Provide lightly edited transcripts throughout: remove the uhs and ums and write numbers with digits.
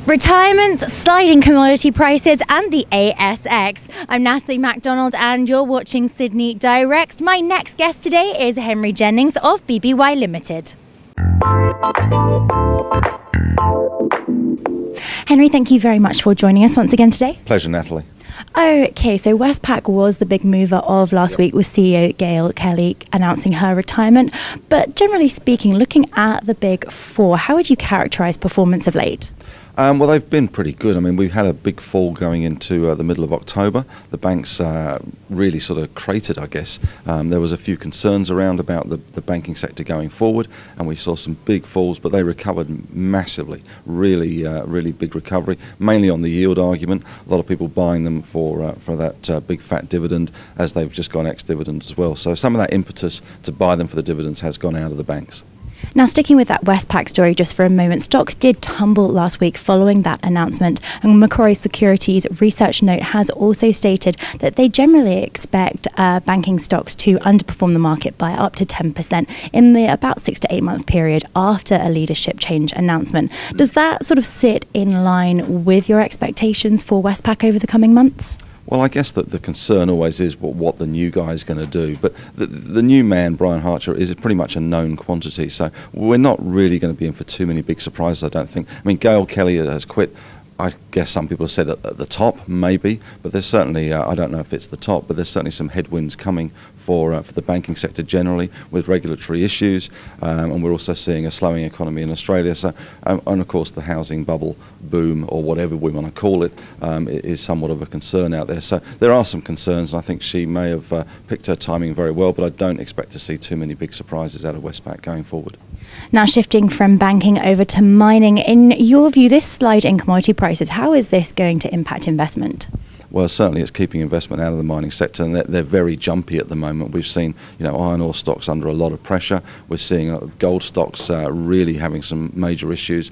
Retirements, sliding commodity prices and the ASX. I'm Natalie MacDonald and you're watching Sydney Direct. My next guest today is Henry Jennings of BBY Ltd. Henry, thank you very much for joining us once again today. Pleasure, Natalie. Okay, so Westpac was the big mover of last week with CEO Gail Kelly announcing her retirement. But generally speaking, looking at the big four, how would you characterise performance of late? Well, they've been pretty good. I mean, we've had a big fall going into the middle of October. The banks really sort of cratered, I guess. There was a few concerns around about the banking sector going forward, and we saw some big falls, but they recovered massively. Really big recovery, mainly on the yield argument. A lot of people buying them for that big fat dividend, as they've just gone ex-dividend as well. So some of that impetus to buy them for the dividends has gone out of the banks. Now, sticking with that Westpac story just for a moment, stocks did tumble last week following that announcement, and Macquarie Securities research note has also stated that they generally expect banking stocks to underperform the market by up to 10% in the about 6 to 8 month period after a leadership change announcement. Does that sort of sit in line with your expectations for Westpac over the coming months? Well, I guess that the concern always is what the new guy is going to do. But the new man, Brian Harcher, is pretty much a known quantity. So we're not really going to be in for too many big surprises, I don't think. I mean, Gail Kelly has quit. I guess some people have said at the top, maybe, but there's certainly, I don't know if it's the top, but there's certainly some headwinds coming for the banking sector generally with regulatory issues, and we're also seeing a slowing economy in Australia. So, and of course the housing bubble boom, or whatever we want to call it, is somewhat of a concern out there. So there are some concerns, and I think she may have picked her timing very well, but I don't expect to see too many big surprises out of Westpac going forward. Now, shifting from banking over to mining, in your view, this slide in commodity prices, how is this going to impact investment? Well, certainly it's keeping investment out of the mining sector, and they're very jumpy at the moment. We've seen, iron ore stocks under a lot of pressure. We're seeing gold stocks really having some major issues.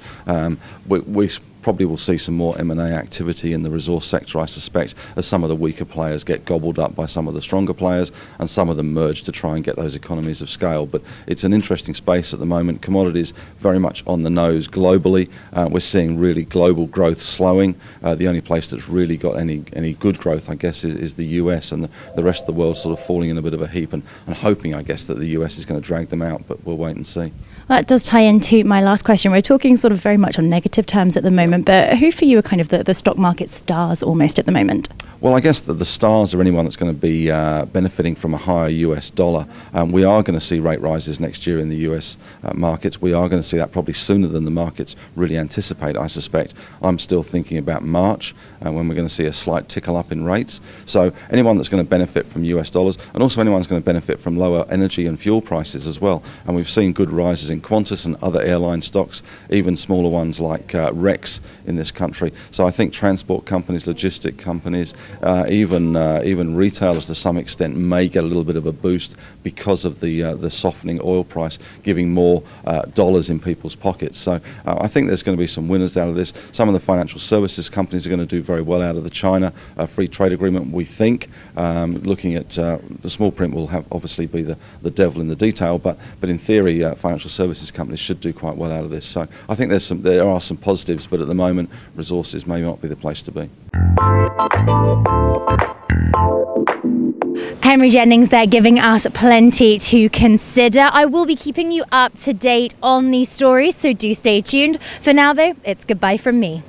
We probably will see some more M&A activity in the resource sector, I suspect, as some of the weaker players get gobbled up by some of the stronger players, and some of them merge to try and get those economies of scale. But it's an interesting space at the moment. Commodities very much on the nose globally. We're seeing really global growth slowing. The only place that's really got any good growth, I guess, is the US, and the rest of the world sort of falling in a bit of a heap, and hoping, I guess, that the US is going to drag them out, but we'll wait and see. Well, that does tie into my last question. We're talking sort of very much on negative terms at the moment, but who for you are kind of the stock market stars almost at the moment? Well, I guess that the stars are anyone that's going to be benefiting from a higher US dollar. We are going to see rate rises next year in the US markets. We are going to see that probably sooner than the markets really anticipate, I suspect. I'm still thinking about March, when we're going to see a slight tickle up in rates. So anyone that's going to benefit from US dollars, and also anyone that's going to benefit from lower energy and fuel prices as well. And we've seen good rises in Qantas and other airline stocks, even smaller ones like Rex in this country. So I think transport companies, logistic companies, even retailers to some extent may get a little bit of a boost because of the softening oil price, giving more dollars in people's pockets. So I think there's going to be some winners out of this. Some of the financial services companies are going to do very well out of the China free trade agreement, we think. Looking at the small print will obviously be the devil in the detail, but in theory financial services companies should do quite well out of this. So I think there are some positives, but at the moment resources may not be the place to be. Henry Jennings there, giving us plenty to consider. I will be keeping you up to date on these stories, so do stay tuned. For now though, it's goodbye from me.